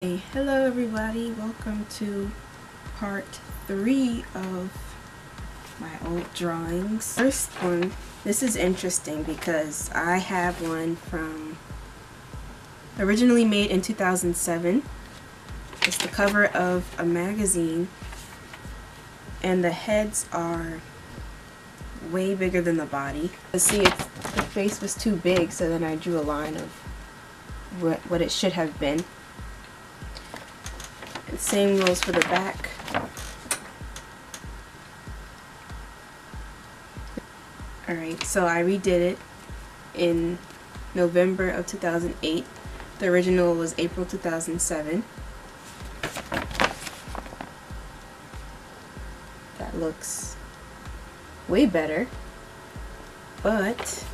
Hey, hello everybody, welcome to part 3 of my old drawings. First one, this is interesting because I have one from originally made in 2007. It's the cover of a magazine and the heads are way bigger than the body. Let's see, the face was too big, so then I drew a line of what it should have been. Same goes for the back. Alright, so I redid it in November of 2008. The original was April 2007. That looks way better, but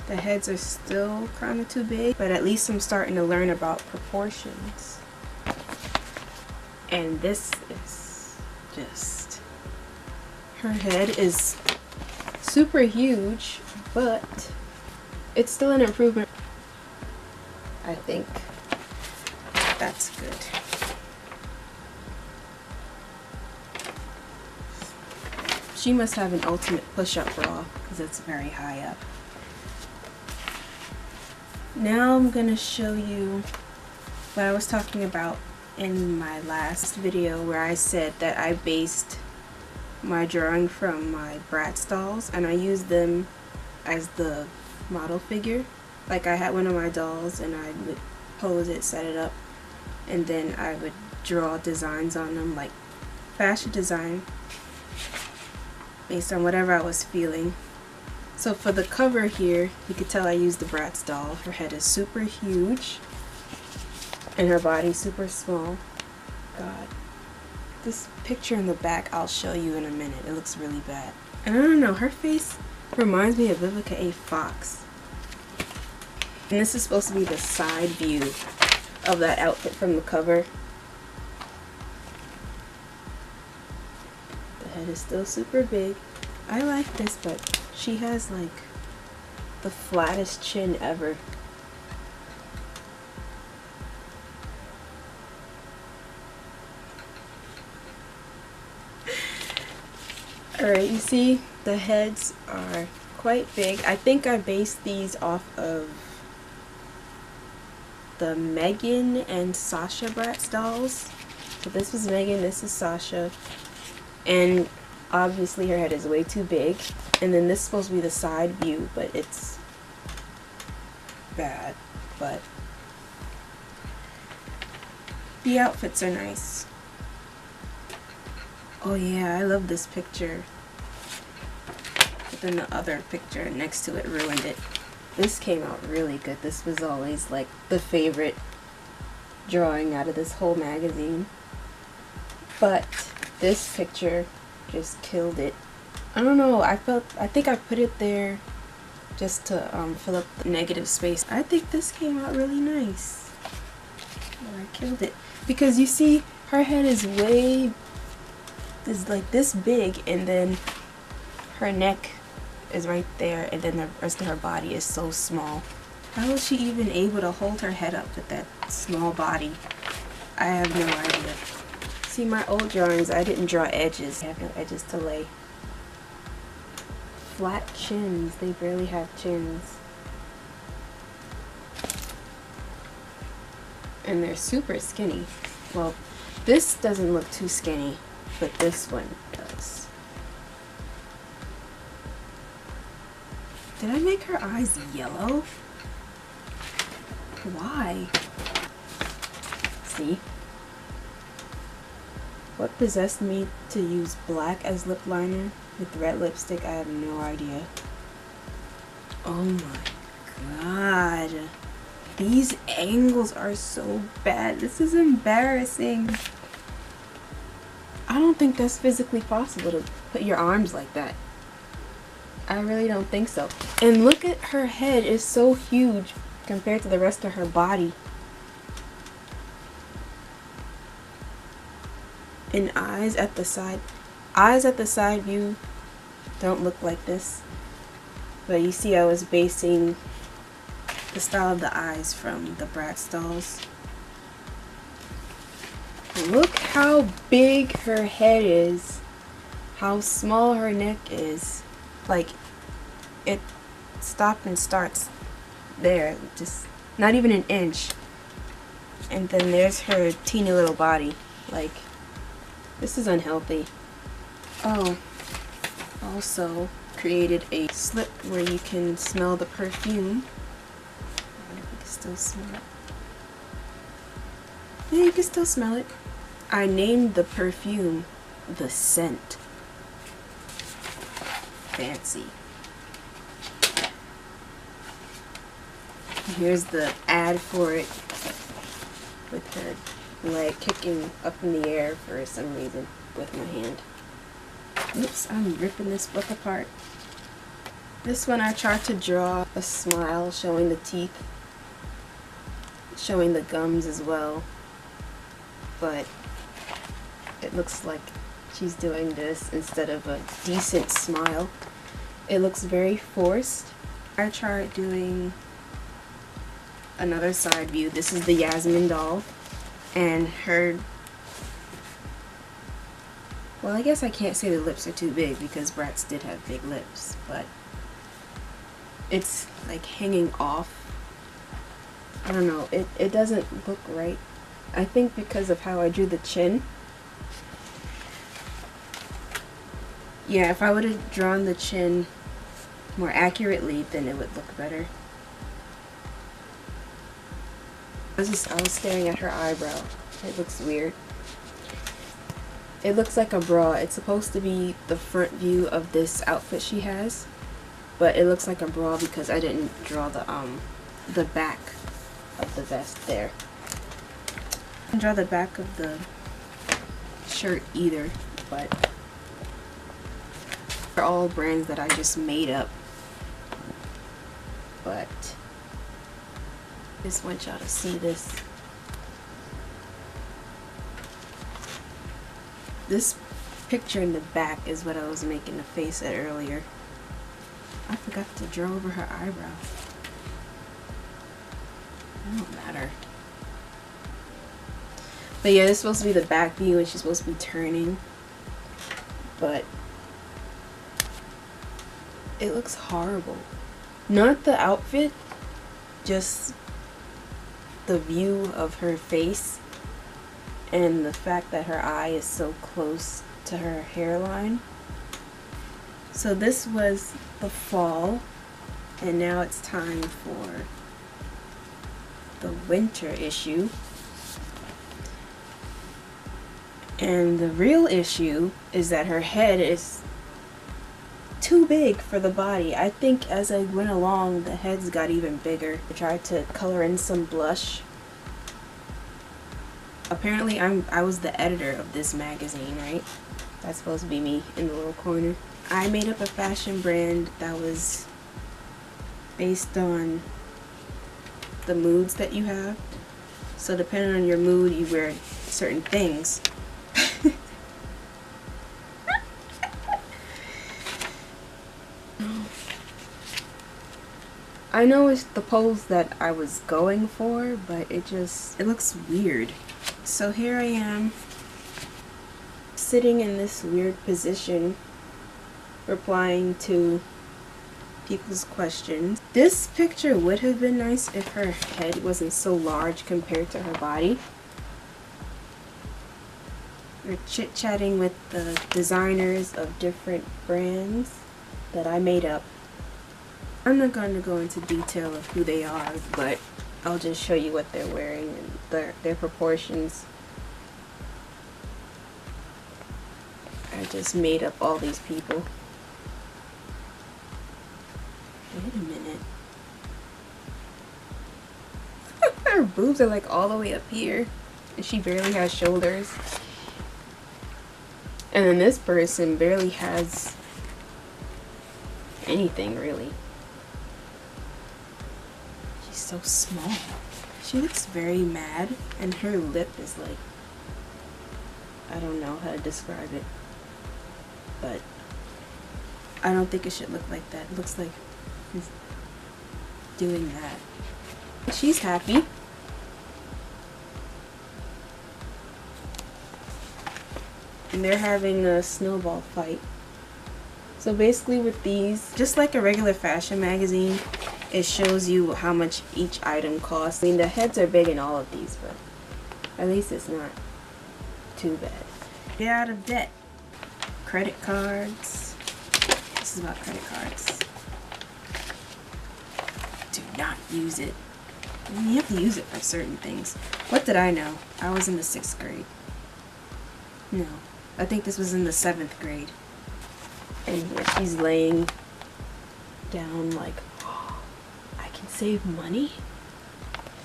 the heads are still kind of too big, but at least I'm starting to learn about proportions. And this is just, her head is super huge, but it's still an improvement. I think that's good. She must have an ultimate push-up bra because it's very high up. Now I'm gonna show you what I was talking about in my last video, where I said that I based my drawing from my Bratz dolls and I used them as the model figure. Like, I had one of my dolls and I would pose it, set it up, and then I would draw designs on them, like fashion design, based on whatever I was feeling. So for the cover here, you could tell I used the Bratz doll. Her head is super huge and her body super small. God, this picture in the back I'll show you in a minute. It looks really bad. And I don't know, her face reminds me of Vivica A. Fox. And this is supposed to be the side view of that outfit from the cover. The head is still super big. I like this, but she has like the flattest chin ever. Alright, you see the heads are quite big. I think I based these off of the Megan and Sasha Bratz dolls. So this was Megan, this is Sasha. And obviously her head is way too big. And then this is supposed to be the side view, but it's bad. But the outfits are nice. Oh yeah, I love this picture. But then the other picture next to it ruined it. This came out really good. This was always like the favorite drawing out of this whole magazine. But this picture just killed it. I don't know, I think I put it there just to fill up the negative space. I think this came out really nice. Oh, I killed it. Because you see, her head is like this big, and then her neck is right there, and then the rest of her body is so small. How was she even able to hold her head up with that small body? I have no idea. See, my old drawings, I didn't draw edges. I have no edges to lay. Flat chins, they barely have chins. And they're super skinny. Well, this doesn't look too skinny, but this one does. Did I make her eyes yellow? Why? See? What possessed me to use black as lip liner with red lipstick? I have no idea. Oh my god. These angles are so bad. This is embarrassing. I don't think that's physically possible to put your arms like that. I really don't think so. And look at her head, it's so huge compared to the rest of her body. And eyes at the side view don't look like this. But you see, I was basing the style of the eyes from the Bratz dolls. Look how big her head is. How small her neck is. Like, it stopped and starts there. Just not even an inch. And then there's her teeny little body. Like, this is unhealthy. Oh, also created a slip where you can smell the perfume. I wonder if you can still smell it. Yeah, you can still smell it. I named the perfume The Scent. Fancy. Here's the ad for it with her leg kicking up in the air for some reason with my hand. Oops, I'm ripping this book apart. This one I tried to draw a smile showing the teeth, showing the gums as well, but it looks like she's doing this instead of a decent smile. It looks very forced. I tried doing another side view. This is the Yasmin doll, and her, well, I guess I can't say the lips are too big because Bratz did have big lips, but it's like hanging off. I don't know, it doesn't look right. I think because of how I drew the chin. Yeah, if I would have drawn the chin more accurately, then it would look better. I was staring at her eyebrow. It looks weird. It looks like a bra. It's supposed to be the front view of this outfit she has, but it looks like a bra because I didn't draw the back of the vest there. I didn't draw the back of the shirt either, but they're all brands that I just made up. But I just want y'all to see this. This picture in the back is what I was making a face at earlier. I forgot to draw over her eyebrow. It don't matter. But yeah, this is supposed to be the back view and she's supposed to be turning. But it looks horrible. Not the outfit, just the view of her face and the fact that her eye is so close to her hairline. So this was the fall, and now it's time for the winter issue. And the real issue is that her head is too big for the body. I think as I went along, the heads got even bigger. I tried to color in some blush. Apparently I was the editor of this magazine, right? That's supposed to be me in the little corner. I made up a fashion brand that was based on the moods that you have. So depending on your mood, you wear certain things. I know it's the pose that I was going for, but it looks weird. So here I am, sitting in this weird position, replying to people's questions. This picture would have been nice if her head wasn't so large compared to her body. We're chit-chatting with the designers of different brands that I made up. I'm not going to go into detail of who they are, but I'll just show you what they're wearing and their proportions. I just made up all these people. Wait a minute. Her boobs are like all the way up here, and she barely has shoulders. And then this person barely has anything really. She's so small. She looks very mad, and her lip is like, I don't know how to describe it, but I don't think it should look like that. It looks like he's doing that. She's happy. and they're having a snowball fight. So basically with these, just like a regular fashion magazine, it shows you how much each item costs. I mean, the heads are big in all of these, but at least it's not too bad. Get out of debt. Credit cards. This is about credit cards. Do not use it. I mean, you have to use it for certain things. What did I know? I was in the 6th grade. No, I think this was in the 7th grade. And here she's laying down like, oh, I can save money?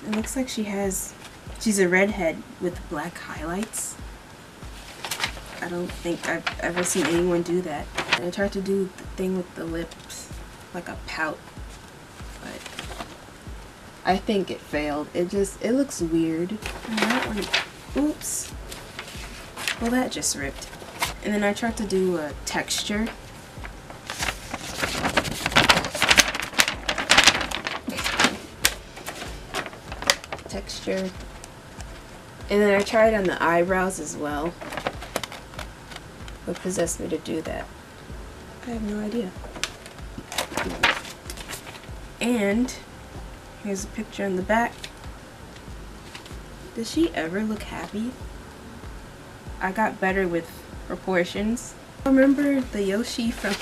It looks like she's a redhead with black highlights. I don't think I've ever seen anyone do that. And I tried to do the thing with the lips, like a pout, but I think it failed. It looks weird. And that one, oops. Well, that just ripped. And then I tried to do a texture. And then I tried on the eyebrows as well. What possessed me to do that? I have no idea. And here's a picture in the back. Does she ever look happy? I got better with proportions. Remember the Yoshi from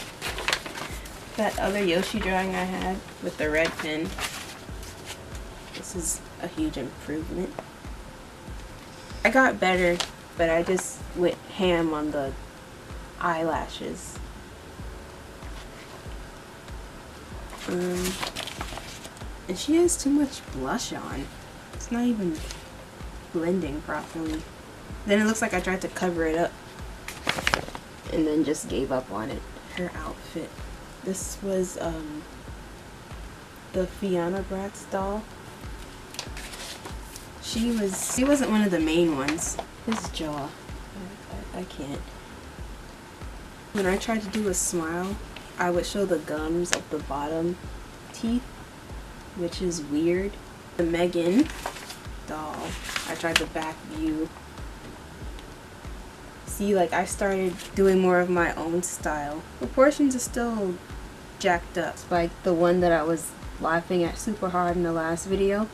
that other Yoshi drawing I had with the red pen? This is a huge improvement. I got better, but I just went ham on the eyelashes. And she has too much blush on. It's not even blending properly. Then it looks like I tried to cover it up and then just gave up on it. Her outfit. This was the Fiona Bratz doll. She wasn't one of the main ones. His jaw. I can't. When I tried to do a smile, I would show the gums of the bottom teeth, which is weird. The Megan doll, I tried the back view. See, like, I started doing more of my own style. Proportions are still jacked up. Like the one that I was laughing at super hard in the last video.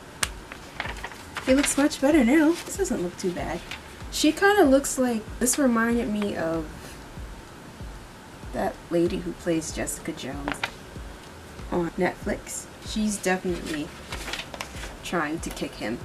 It looks much better now. This doesn't look too bad. She kind of looks like, this reminded me of that lady who plays Jessica Jones on Netflix. She's definitely trying to kick him.